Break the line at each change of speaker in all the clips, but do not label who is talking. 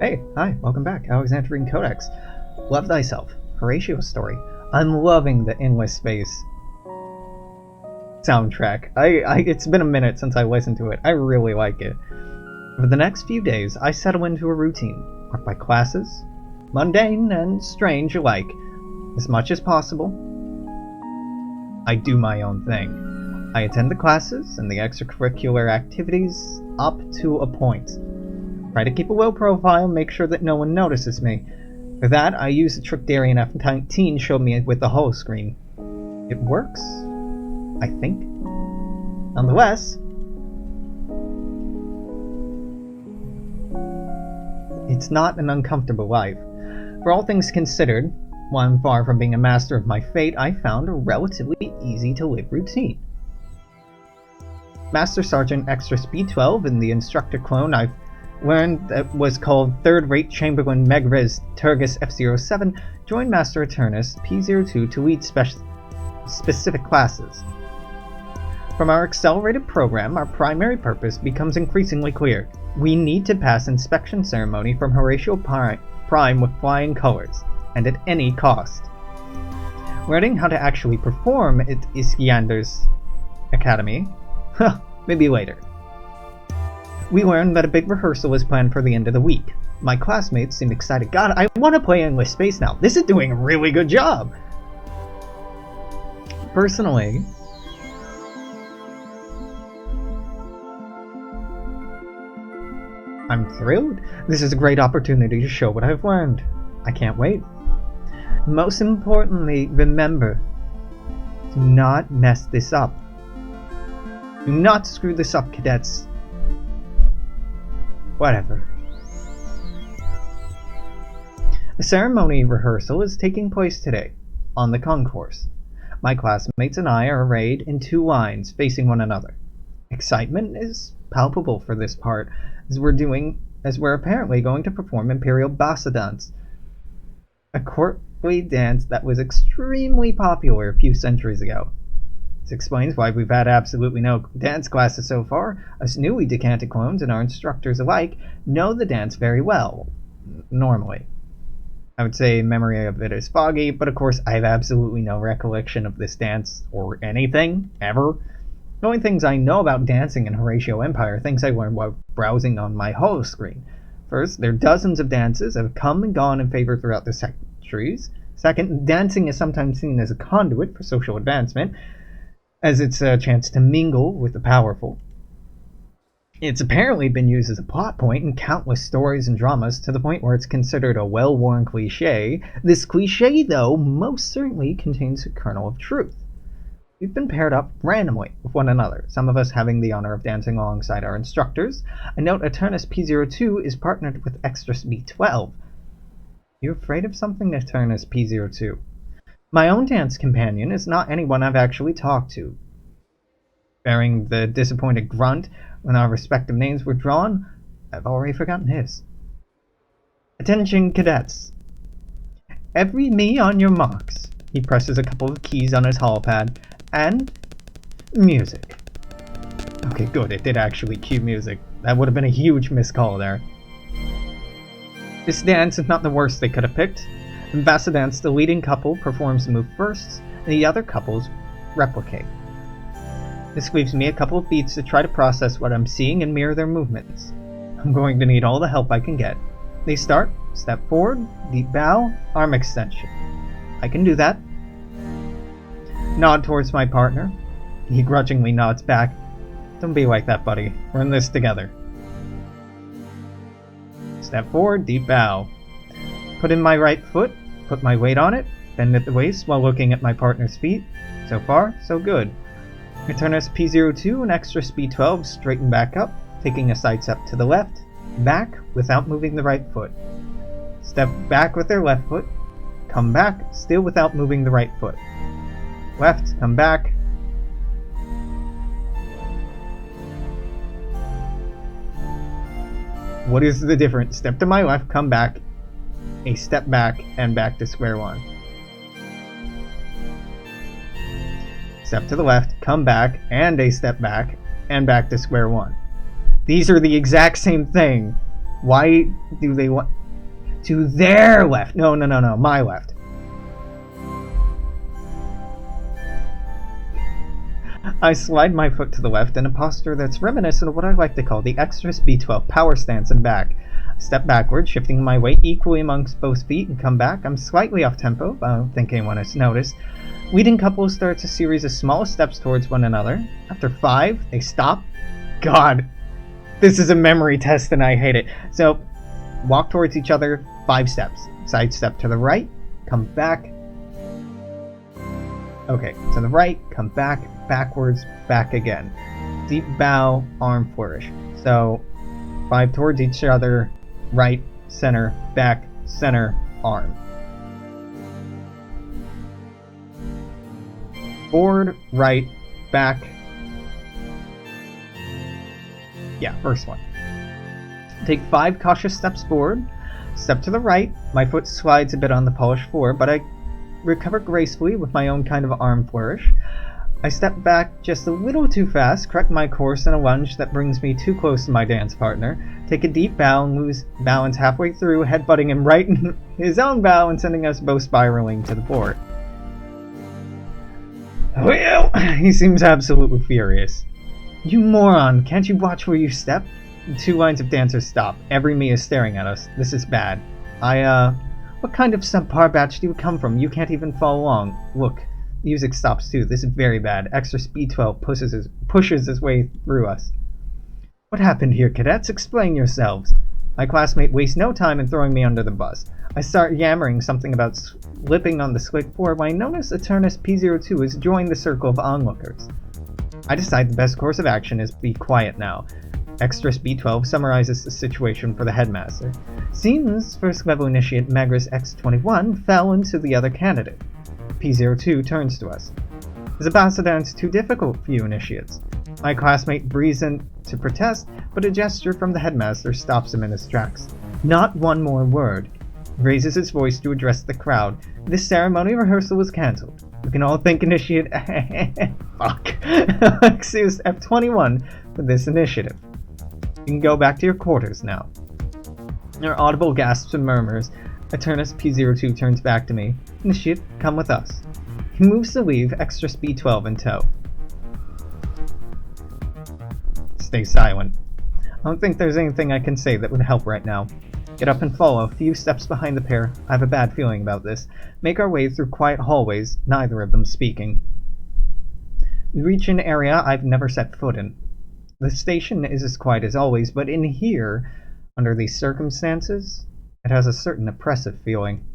Hey, hi, welcome back. Alexandrine Codex. Love Thyself. Horatio story. I'm loving the Endless Space soundtrack. It's been a minute since I listened to it. I really like it. For the next few days, I settle into a routine, marked by classes, mundane and strange alike. As much as possible, I do my own thing. I attend the classes and the extracurricular activities up to a point. Try to keep a low profile, make sure that no one notices me. For that, I use the trick Darien F-19 showed me with the holo screen. It works, I think. Nonetheless, it's not an uncomfortable life. For all things considered, while I'm far from being a master of my fate, I found a relatively easy-to-live routine. Master Sergeant Extra Speed 12 in the instructor clone I've learned that was called Third-Rate Chamberlain Megriz Turgis F-07 joined Master Eternus P-02 to lead specific classes. From our accelerated program, our primary purpose becomes increasingly clear. We need to pass inspection ceremony from Horatio Prime with flying colors, and at any cost. Learning how to actually perform at Iskander's Academy? Maybe later. We learned that a big rehearsal is planned for the end of the week. My classmates seemed excited. God, I want to play Endless Space now. This is doing a really good job. Personally, I'm thrilled. This is a great opportunity to show what I've learned. I can't wait. Most importantly, remember, do not mess this up. Do not screw this up, cadets. Whatever. The ceremony rehearsal is taking place today, on the concourse. My classmates and I are arrayed in two lines, facing one another. Excitement is palpable for this part, as we're apparently going to perform Imperial Bassa Dance, a courtly dance that was extremely popular a few centuries ago. This explains why we've had absolutely no dance classes so far. Us newly decanted clones and our instructors alike know the dance very well, normally. I would say memory of it is foggy, but of course I have absolutely no recollection of this dance or anything, ever. The only things I know about dancing in Horatio Empire are things I learned while browsing on my holo screen. First, there are dozens of dances that have come and gone in favor throughout the centuries. Second, dancing is sometimes seen as a conduit for social advancement, as it's a chance to mingle with the powerful. It's apparently been used as a plot point in countless stories and dramas to the point where it's considered a well-worn cliché. This cliché, though, most certainly contains a kernel of truth. We've been paired up randomly with one another, some of us having the honor of dancing alongside our instructors. I note Eternus P-02 is partnered with Extra Speed 12. You afraid of something, Eternus P-02? My own dance companion is not anyone I've actually talked to. Bearing the disappointed grunt when our respective names were drawn, I've already forgotten his. Attention, cadets. Every me on your marks. He presses a couple of keys on his holopad, and music. Okay, good, it did actually cue music. That would have been a huge miscall there. This dance is not the worst they could have picked. In Bassa Dance, the leading couple performs the move first, and the other couples replicate. This leaves me a couple of beats to try to process what I'm seeing and mirror their movements. I'm going to need all the help I can get. They start, step forward, deep bow, arm extension. I can do that. Nod towards my partner. He grudgingly nods back. Don't be like that, buddy. We're in this together. Step forward, deep bow. Put in my right foot, put my weight on it, bend at the waist while looking at my partner's feet. So far, so good. Eternus P-02 and Extra Speed 12 straighten back up, taking a side step to the left, back without moving the right foot. Step back with their left foot, come back, still without moving the right foot. Left, come back. What is the difference? Step to my left, come back, a step back, and back to square one. Step to the left, come back, and a step back, and back to square one. These are the exact same thing. Why do they want... To their left! No, my left. I slide my foot to the left in a posture that's reminiscent of what I like to call the Extras B12 power stance and back. I step backward, shifting my weight equally amongst both feet, and come back. I'm slightly off tempo, but I don't think anyone has noticed. Leading couple starts a series of small steps towards one another. After 5, they stop. God, this is a memory test and I hate it. So, walk towards each other, 5 steps. Side step to the right, come back. Okay, to the right, come back, backwards, back again. Deep bow, arm flourish. So, 5 towards each other, right, center, back, center, arm. Forward, right, back. Yeah, first one. Take 5 cautious steps forward. Step to the right. My foot slides a bit on the polished floor, but I recover gracefully with my own kind of arm flourish. I step back just a little too fast, correct my course in a lunge that brings me too close to my dance partner, take a deep bow and lose balance halfway through, headbutting him right in his own bow and sending us both spiraling to the floor. Well, he seems absolutely furious. You moron, can't you watch where you step? The 2 lines of dancers stop. Every me is staring at us. This is bad. What kind of subpar batch do you come from? You can't even follow along. Look, music stops too. This is very bad. Extra Speed 12 pushes his way through us. What happened here, cadets? Explain yourselves. My classmate wastes no time in throwing me under the bus. I start yammering something about slipping on the slick floor when I notice Eternus P02 has joined the circle of onlookers. I decide the best course of action is to be quiet now. Extra Speed 12 summarizes the situation for the headmaster. Seems first level initiate Magris X21 fell into the other candidate. P02 turns to us. Is Abasadance too difficult for you initiates? My classmate breathes in to protest, but a gesture from the headmaster stops him in his tracks. Not one more word. He raises his voice to address the crowd. This ceremony rehearsal is cancelled. We can all thank initiate Alexius F21 for this initiative. You can go back to your quarters now. There are audible gasps and murmurs. Eternus P02 turns back to me. Initiate, come with us. He moves to leave, Extra Speed 12 in tow. Stay silent. I don't think there's anything I can say that would help right now. Get up and follow, a few steps behind the pair. I have a bad feeling about this. Make our way through quiet hallways, neither of them speaking. We reach an area I've never set foot in. The station is as quiet as always, but in here, under these circumstances, it has a certain oppressive feeling.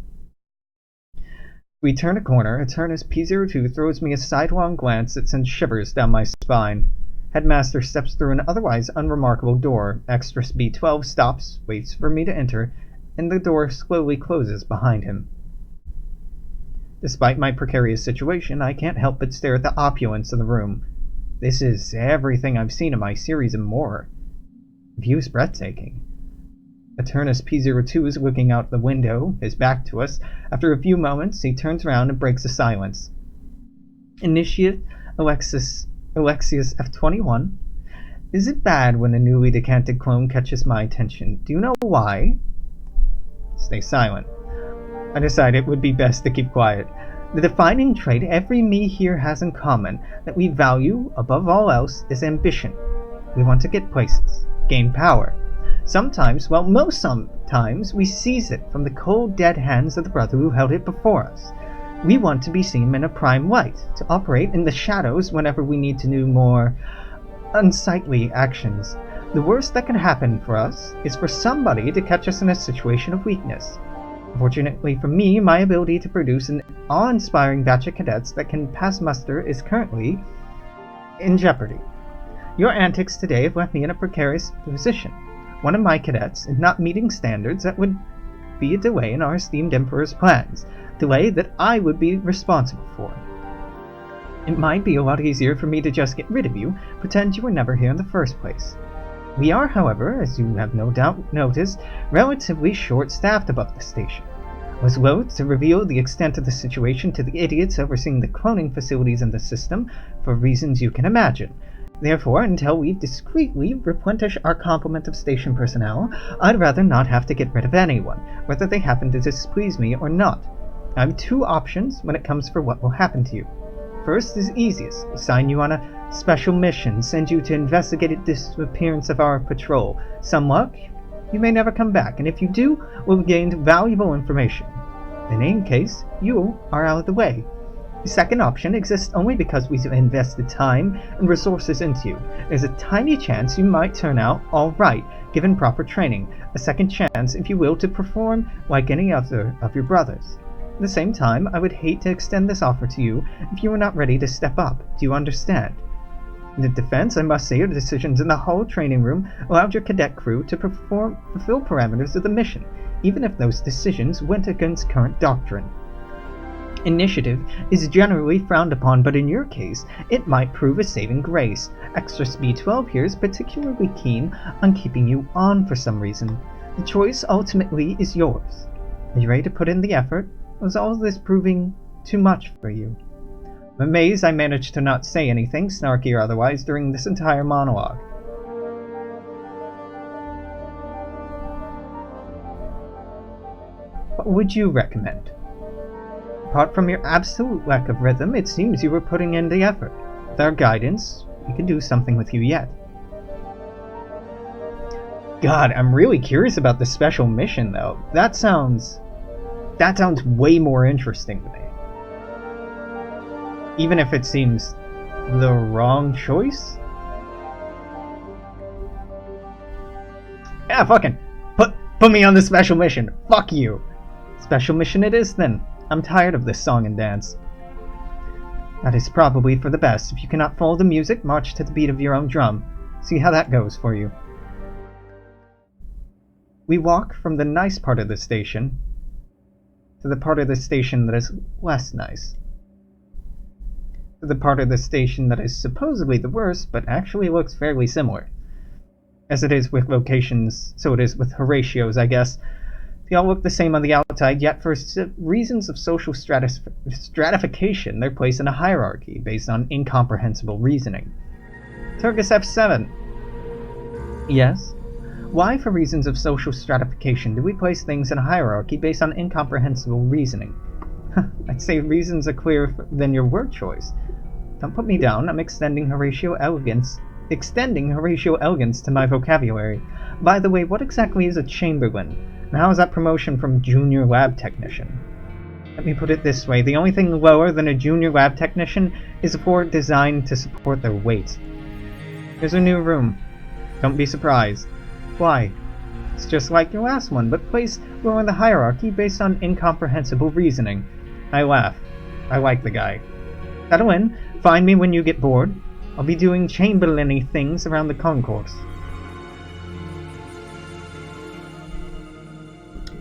We turn a corner. Eternus P02 throws me a sidelong glance that sends shivers down my spine. Headmaster steps through an otherwise unremarkable door. Extra Speed 12 stops, waits for me to enter, and the door slowly closes behind him. Despite my precarious situation, I can't help but stare at the opulence of the room. This is everything I've seen in my series and more. The view is breathtaking. Eternus P02 is looking out the window, his back to us. After a few moments, he turns around and breaks the silence. Initiate Alexius F21. Is it bad when a newly decanted clone catches my attention? Do you know why? Stay silent. I decide it would be best to keep quiet. The defining trait every me here has in common, that we value, above all else, is ambition. We want to get places, gain power. Sometimes, well, most sometimes, we seize it from the cold, dead hands of the brother who held it before us. We want to be seen in a prime light, to operate in the shadows whenever we need to do more unsightly actions. The worst that can happen for us is for somebody to catch us in a situation of weakness. Fortunately for me, my ability to produce an awe-inspiring batch of cadets that can pass muster is currently in jeopardy. Your antics today have left me in a precarious position. One of my cadets, in not meeting standards, that would be a delay in our esteemed Emperor's plans. Delay that I would be responsible for. It might be a lot easier for me to just get rid of you, pretend you were never here in the first place. We are, however, as you have no doubt noticed, relatively short-staffed above the station. I was loath to reveal the extent of the situation to the idiots overseeing the cloning facilities in the system, for reasons you can imagine. Therefore, until we discreetly replenish our complement of station personnel, I'd rather not have to get rid of anyone, whether they happen to displease me or not. I have two options when it comes for what will happen to you. First is easiest. Assign you on a special mission, send you to investigate the disappearance of our patrol. Some luck, you may never come back, and if you do, we'll have gained valuable information. In any case, you are out of the way. The second option exists only because we've invested time and resources into you. There's a tiny chance you might turn out alright, given proper training. A second chance, if you will, to perform like any other of your brothers. At the same time, I would hate to extend this offer to you if you were not ready to step up. Do you understand? In defense, I must say your decisions in the whole training room allowed your cadet crew to fulfill parameters of the mission, even if those decisions went against current doctrine. Initiative is generally frowned upon, but in your case, it might prove a saving grace. Extras B12 here is particularly keen on keeping you on for some reason. The choice ultimately is yours. Are you ready to put in the effort? Or is all this proving too much for you? I'm amazed I managed to not say anything, snarky or otherwise, during this entire monologue. What would you recommend? Apart from your absolute lack of rhythm, it seems you were putting in the effort. With our guidance, we can do something with you yet. God, I'm really curious about the special mission, though. That sounds way more interesting to me. Even if it seems the wrong choice? Yeah, fucking put me on the special mission. Fuck you. Special mission it is, then. I'm tired of this song and dance. That is probably for the best. If you cannot follow the music, march to the beat of your own drum. See how that goes for you. We walk from the nice part of the station to the part of the station that is less nice. To the part of the station that is supposedly the worst, but actually looks fairly similar. As it is with locations, so it is with Horatio's, I guess. They all look the same on the outside, yet for reasons of social stratification, they're placed in a hierarchy based on incomprehensible reasoning. Turgus F7. Yes? Why, for reasons of social stratification, do we place things in a hierarchy based on incomprehensible reasoning? I'd say reasons are clearer than your word choice. Don't put me down, I'm extending Horatio elegance to my vocabulary. By the way, what exactly is a Chamberlain? And how is that promotion from junior lab technician? Let me put it this way, the only thing lower than a junior lab technician is a board designed to support their weight. Here's a new room. Don't be surprised. Why? It's just like your last one, but placed lower in the hierarchy based on incomprehensible reasoning. I laugh. I like the guy. That'll in. Find me when you get bored. I'll be doing Chamberlain-y things around the concourse.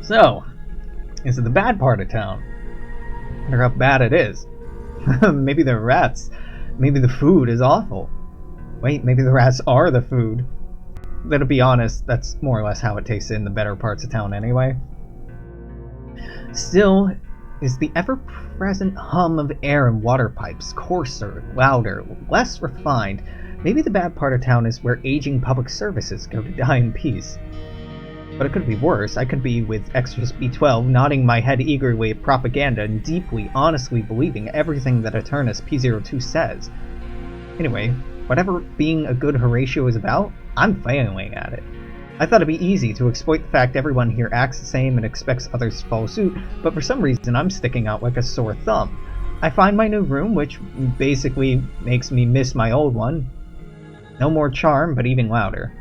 So, this is the bad part of town. I wonder how bad it is. Maybe the rats. Maybe the food is awful. Wait, maybe the rats are the food. Though to be honest, that's more or less how it tastes in the better parts of town anyway. Still, is the ever-present hum of air and water pipes coarser, louder, less refined. Maybe the bad part of town is where aging public services go to die in peace. But it could be worse. I could be with Extras B12, nodding my head eagerly at propaganda and deeply, honestly believing everything that Eternus P02 says. Anyway, whatever being a good Horatio is about, I'm failing at it. I thought it'd be easy to exploit the fact everyone here acts the same and expects others to follow suit, but for some reason I'm sticking out like a sore thumb. I find my new room, which basically makes me miss my old one. No more charm, but even louder.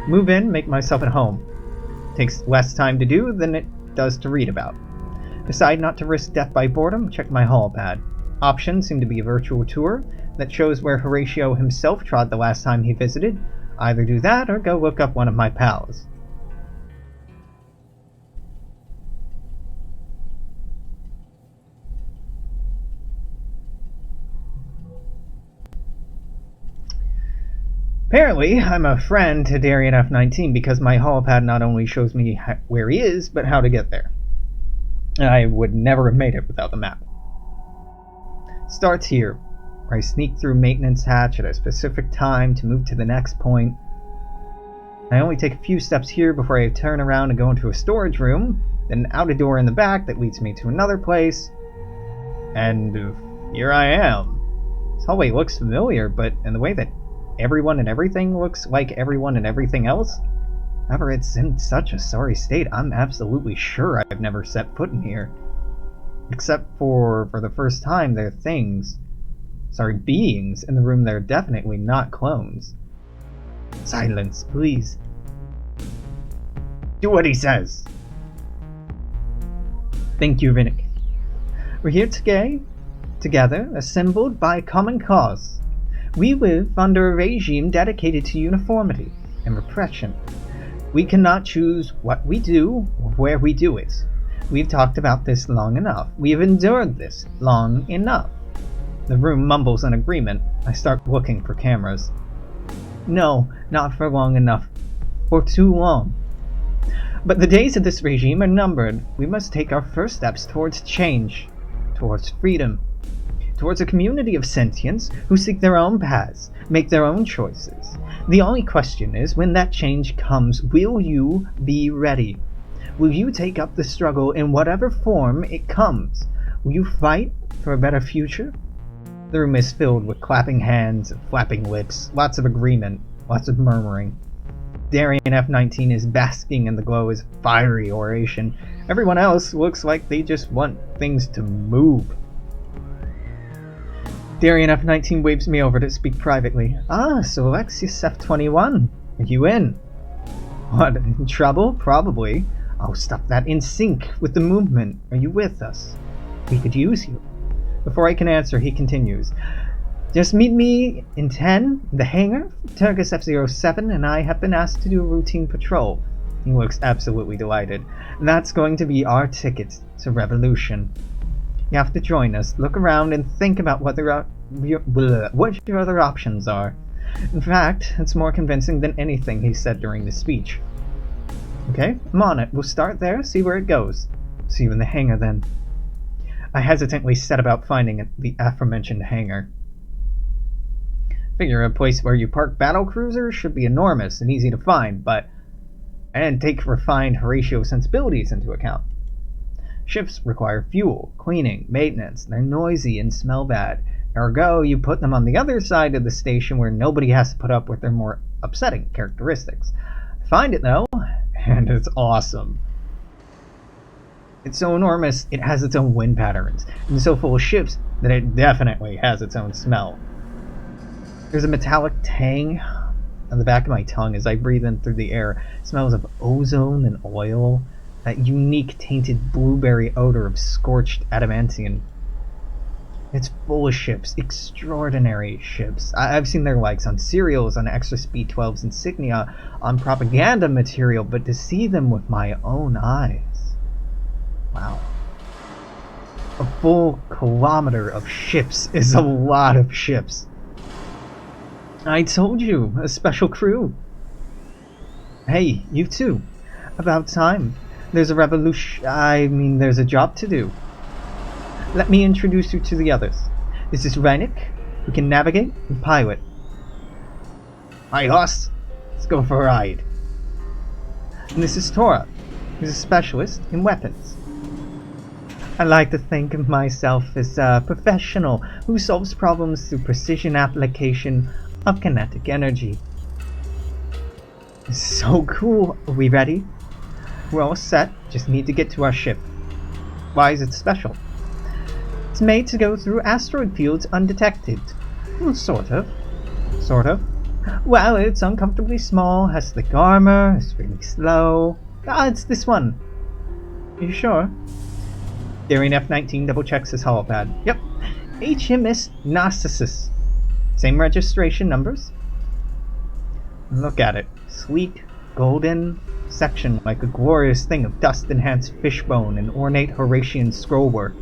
Move in, make myself at home. Takes less time to do than it does to read about. Decide not to risk death by boredom, check my hall pad. Options seem to be a virtual tour that shows where Horatio himself trod the last time he visited. Either do that or go look up one of my pals. Apparently, I'm a friend to Darien F-19 because my hall pad not only shows me where he is, but how to get there. I would never have made it without the map. Starts here. where I sneak through maintenance hatch at a specific time to move to the next point. I only take a few steps here before I turn around and go into a storage room, then out a door in the back that leads me to another place. And here I am. This hallway looks familiar, but in the way that everyone and everything looks like everyone and everything else, however, it's in such a sorry state, I'm absolutely sure I've never set foot in here. Except for the first time, there are beings in the room that are definitely not clones. Silence, please. Do what he says. Thank you, Rinnick. We're here together, assembled by a common cause. We live under a regime dedicated to uniformity and repression. We cannot choose what we do or where we do it. We've talked about this long enough. We have endured this long enough. The room mumbles in agreement. I start looking for cameras. No, not for long enough. For too long. But the days of this regime are numbered. We must take our first steps towards change. Towards freedom. Towards a community of sentients who seek their own paths, make their own choices. The only question is, when that change comes, will you be ready? Will you take up the struggle in whatever form it comes? Will you fight for a better future? The room is filled with clapping hands and flapping lips, lots of agreement, lots of murmuring. Darien F-19 is basking in the glow of his fiery oration. Everyone else looks like they just want things to move. Darien F-19 waves me over to speak privately. Ah, so Alexius F-21. Are you in? What, in trouble? Probably. Oh, stop that. In sync with the movement. Are you with us? We could use you. Before I can answer, he continues. Just meet me in 10, the hangar. Turgus F-07 and I have been asked to do a routine patrol. He looks absolutely delighted. That's going to be our ticket to revolution. You have to join us, look around, and think about what your other options are. In fact, it's more convincing than anything he said during the speech. Okay, I'm on it. We'll start there, see where it goes. See you in the hangar, then. I hesitantly set about finding the aforementioned hangar. Figure a place where you park battle cruisers should be enormous and easy to find, but I didn't take refined Horatio sensibilities into account. Ships require fuel, cleaning, maintenance. They're noisy and smell bad. Ergo, you put them on the other side of the station where nobody has to put up with their more upsetting characteristics. I find it, though, and it's awesome. It's so enormous, it has its own wind patterns, and so full of ships that it definitely has its own smell. There's a metallic tang on the back of my tongue as I breathe in through the air. It smells of ozone and oil, that unique tainted blueberry odor of scorched adamantium. It's full of ships, extraordinary ships. I've seen their likes on serials, on Extra Speed 12's insignia, on propaganda material, but to see them with my own eyes. Wow. A full kilometer of ships is a lot of ships. I told you, a special crew. Hey, you too. About time. There's a there's a job to do. Let me introduce you to the others. This is Rinnick, who can navigate and pilot. Hi, Hoss. Let's go for a ride. And this is Tora, who's a specialist in weapons. I like to think of myself as a professional who solves problems through precision application of kinetic energy. So cool. Are we ready? We're all set, just need to get to our ship. Why is it special? It's made to go through asteroid fields undetected. Well, sort of. Sort of. Well, it's uncomfortably small, has thick armor, it's really slow. It's this one. Are you sure? Darien F-19 double-checks his holopad. Yep. HMS Narcissus. Same registration numbers. Look at it. Sleek, golden, section like a glorious thing of dust-enhanced fishbone and ornate Horatian scrollwork.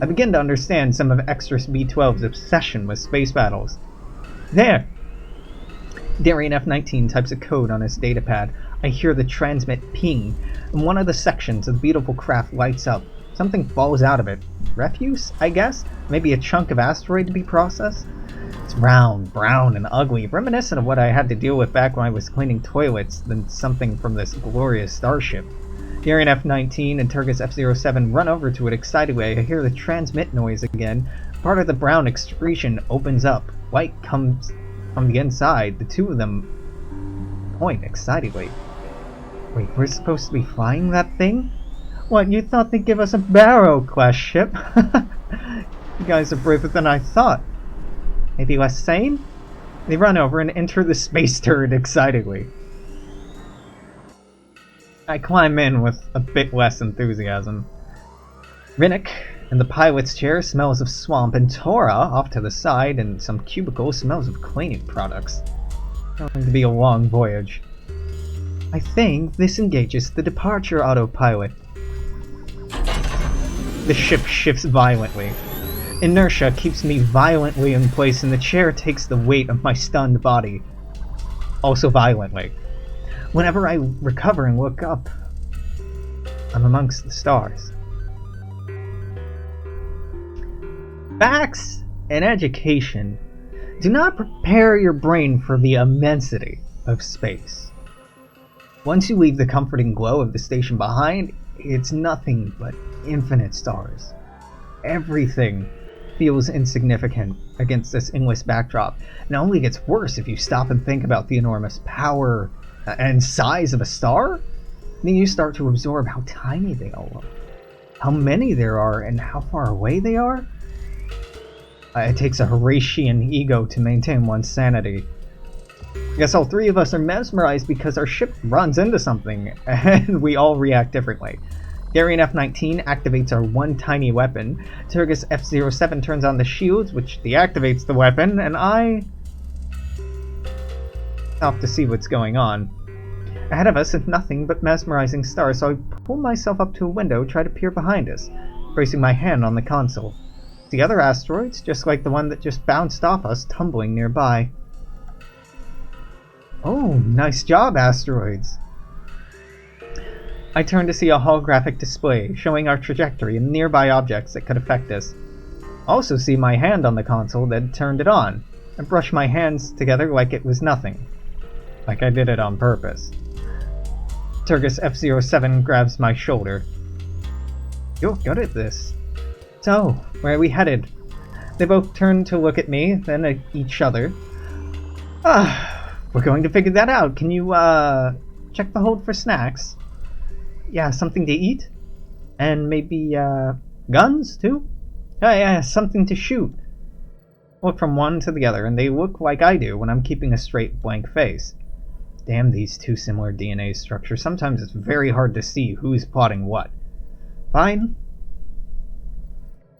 I begin to understand some of Extras B-12's obsession with space battles. There! Darien F-19 types a code on his datapad. I hear the transmit ping, and one of the sections of the beautiful craft lights up. Something falls out of it. refuse, I guess? Maybe a chunk of asteroid to be processed? It's round, brown, and ugly, reminiscent of what I had to deal with back when I was cleaning toilets than something from this glorious starship. Darien F-19 and Turgus F-07 run over to it excitedly. I hear the transmit noise again. Part of the brown excretion opens up. Light comes from the inside. The two of them point excitedly. Wait, we're supposed to be flying that thing? What, you thought they'd give us a Barrow-class ship? You guys are braver than I thought. Maybe less sane? They run over and enter the space turret excitedly. I climb in with a bit less enthusiasm. Rinnick in the pilot's chair smells of swamp, and Tora, off to the side in some cubicle, smells of cleaning products. It's going to be a long voyage. I think this engages the departure autopilot. The ship shifts violently. Inertia keeps me violently in place, and the chair takes the weight of my stunned body. Also violently. Whenever I recover and look up, I'm amongst the stars. Facts and education do not prepare your brain for the immensity of space. Once you leave the comforting glow of the station behind, it's nothing but infinite stars. Everything feels insignificant against this endless backdrop. It only gets worse if you stop and think about the enormous power and size of a star. Then you start to absorb how tiny they all are, how many there are, and how far away they are. It takes a Horatian ego to maintain one's sanity. I guess all three of us are mesmerized because our ship runs into something, and we all react differently. Darien F-19 activates our one tiny weapon. Turgus F-07 turns on the shields, which deactivates the weapon, and I off to see what's going on. Ahead of us is nothing but mesmerizing stars, so I pull myself up to a window, try to peer behind us, bracing my hand on the console. The other asteroids, just like the one that just bounced off us, tumbling nearby. Oh, nice job, asteroids. I turn to see a holographic display showing our trajectory and nearby objects that could affect us. I also see my hand on the console that turned it on. I brush my hands together like it was nothing. Like I did it on purpose. Turgus F-07 grabs my shoulder. You're good at this. So, where are we headed? They both turn to look at me, then at each other. We're going to figure that out. Can you, check the hold for snacks? Yeah, something to eat? And maybe, guns, too? Yeah, something to shoot. Look from one to the other, and they look like I do when I'm keeping a straight, blank face. Damn these two similar DNA structures. Sometimes it's very hard to see who's plotting what. Fine.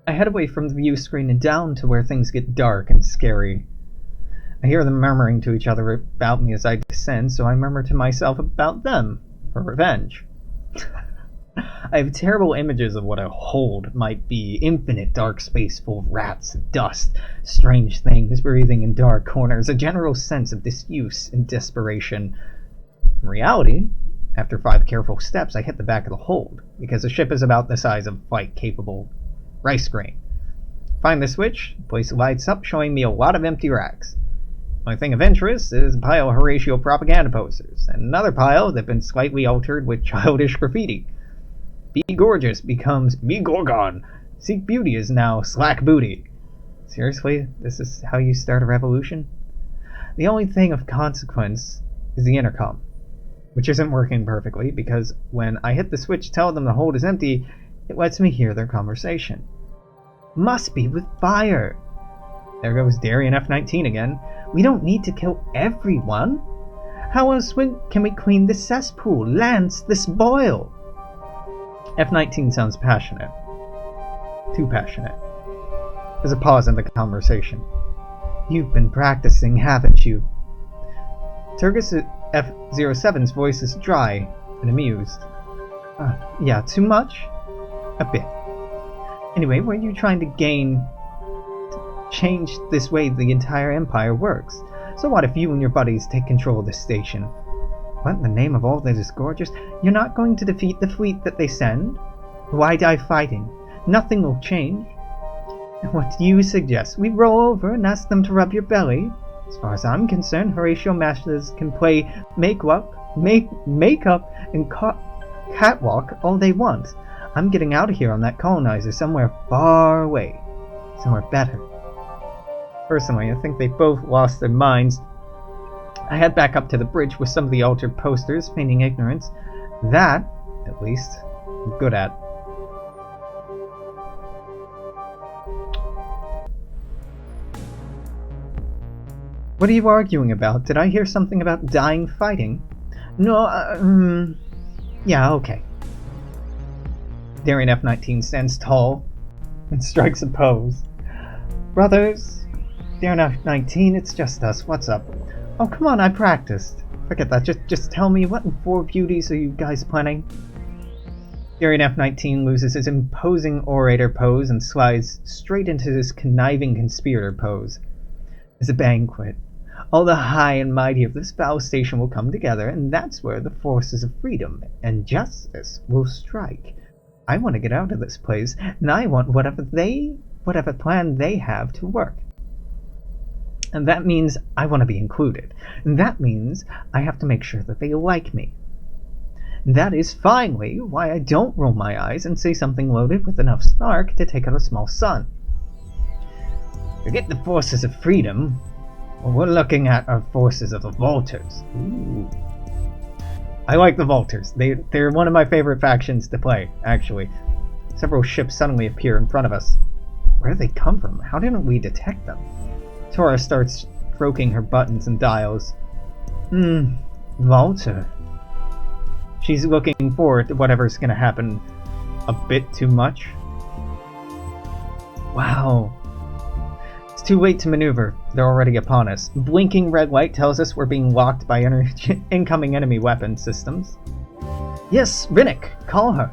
I head away from the view screen and down to where things get dark and scary. I hear them murmuring to each other about me as I descend, so I murmur to myself about them, for revenge. I have terrible images of what a hold might be. Infinite dark space full of rats and dust, strange things breathing in dark corners, a general sense of disuse and desperation. In reality, after 5 careful steps, I hit the back of the hold, because the ship is about the size of flight-capable rice grain. Find the switch, the place lights up, showing me a lot of empty racks. My thing of interest is a pile of Horatio propaganda posters, and another pile that's been slightly altered with childish graffiti. Be gorgeous becomes be gorgon. Seek beauty is now slack booty. Seriously, this is how you start a revolution? The only thing of consequence is the intercom, which isn't working perfectly because when I hit the switch to tell them the hold is empty, it lets me hear their conversation. Must be with fire. There goes Darien F-19 again. We don't need to kill everyone. How else can we clean this cesspool, lance this boil? F-19 sounds passionate. Too passionate. There's a pause in the conversation. You've been practicing, haven't you? Turgus F-07's voice is dry and amused. Yeah, too much? A bit. Anyway, were you trying to change this way the entire Empire works? So what if you and your buddies take control of the station? What in the name of all that is gorgeous? You're not going to defeat the fleet that they send? Why die fighting? Nothing will change. What do you suggest? We roll over and ask them to rub your belly? As far as I'm concerned, Horatio Masters can play makeup, and catwalk all they want. I'm getting out of here on that colonizer somewhere far away. Somewhere better. Personally, I think they both lost their minds. I head back up to the bridge with some of the altered posters, feigning ignorance. That, at least, I'm good at. What are you arguing about? Did I hear something about dying fighting? No, yeah, okay. Darien F-19 stands tall and strikes a pose. Brothers, Darien F-19, it's just us. What's up? Oh, come on, I practiced. Forget that. Just tell me, what in four beauties are you guys planning? Darien F-19 loses his imposing orator pose and slides straight into his conniving conspirator pose. It's a banquet. All the high and mighty of this foul station will come together, and that's where the forces of freedom and justice will strike. I want to get out of this place, and I want whatever plan they have to work. And that means I want to be included. And that means I have to make sure that they like me. And that is finally why I don't roll my eyes and say something loaded with enough snark to take out a small sun. Forget the forces of freedom. What we're looking at are forces of the Vultures. Ooh. I like the Vultures. They're one of my favorite factions to play, actually. Several ships suddenly appear in front of us. Where did they come from? How didn't we detect them? Tora starts stroking her buttons and dials. Vulture. She's looking forward to whatever's gonna happen a bit too much. Wow. It's too late to maneuver. They're already upon us. Blinking red light tells us we're being locked by incoming enemy weapon systems. Yes, Rinnick, call her.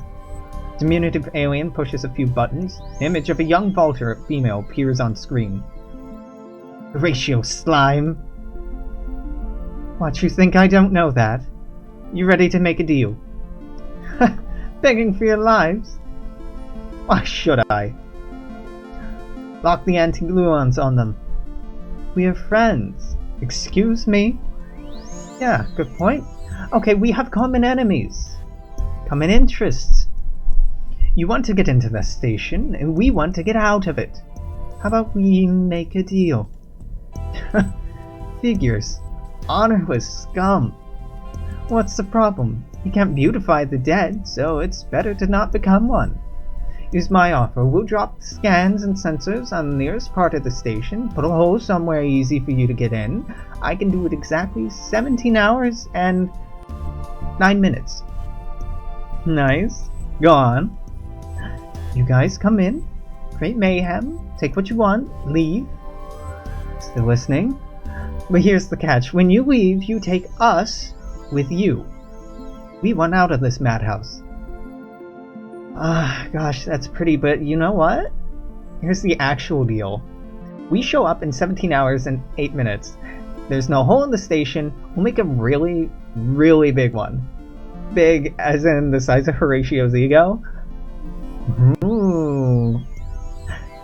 Diminutive alien pushes a few buttons. The image of a young Vulture female appears on screen. Horatio slime. What, you think I don't know that? You ready to make a deal? Begging for your lives? Why should I? Lock the anti-gluons on them. We are friends. Excuse me? Yeah, good point. Okay, we have common enemies. Common interests. You want to get into the station, and we want to get out of it. How about we make a deal? Figures. Honorless scum. What's the problem? You can't beautify the dead, so it's better to not become one. Here's my offer. We'll drop scans and sensors on the nearest part of the station, put a hole somewhere easy for you to get in. I can do it exactly 17 hours and 9 minutes. Nice. Go on. You guys come in, create mayhem, take what you want, leave. Still listening? But here's the catch. When you leave, you take us with you. We want out of this madhouse. Gosh, that's pretty, but you know what? Here's the actual deal. We show up in 17 hours and 8 minutes. There's no hole in the station. We'll make a really, really big one. Big as in the size of Horatio's ego. Ooh.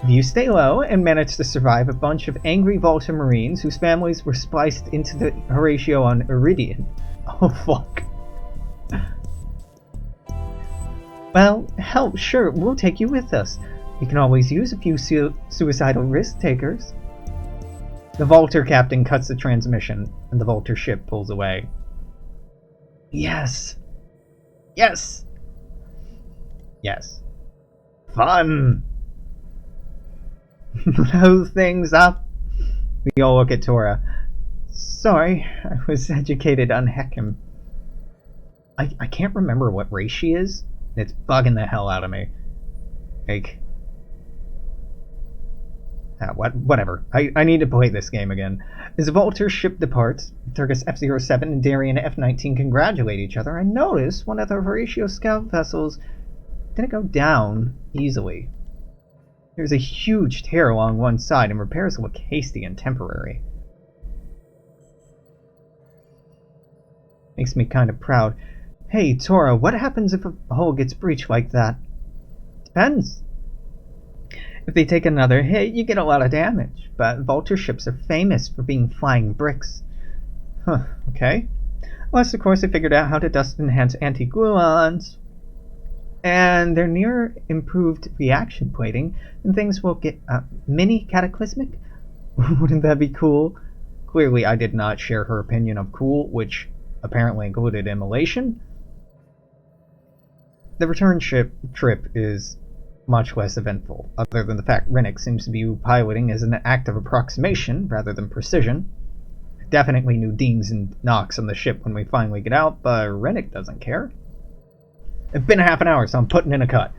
If you stay low and manage to survive a bunch of angry Vulture Marines whose families were spliced into the Horatio on Iridian. Oh fuck. Well, hell, sure, we'll take you with us. We can always use a few suicidal risk takers. The Vulture captain cuts the transmission, and the Vulture ship pulls away. Yes! Yes! Yes. Fun! Blow things up! We all look at Tora. Sorry, I was educated on Heckim. I can't remember what race she is. It's bugging the hell out of me. Like... whatever. I need to play this game again. As Vulture's ship departs, Turgus F-07 and Darien F-19 congratulate each other. I notice one of the Horatio scout vessels didn't go down easily. There's a huge tear along one side, and repairs look hasty and temporary. Makes me kind of proud. Hey, Tora, what happens if a hull gets breached like that? Depends. If they take another hit, you get a lot of damage, but vulture ships are famous for being flying bricks. Huh, okay. Unless, of course, they figured out how to dust enhance anti-gluons, and they're near improved reaction plating, and things will get mini cataclysmic. Wouldn't that be cool? Clearly, I did not share her opinion of cool, which apparently included immolation. The return trip is much less eventful, other than the fact Rennick seems to be piloting as an act of approximation rather than precision. Definitely new dings and knocks on the ship when we finally get out, but Rennick doesn't care. It's been a half an hour, so I'm putting in a cut.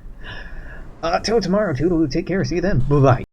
Till tomorrow, Toodaloo. Take care. See you then. Bye-bye.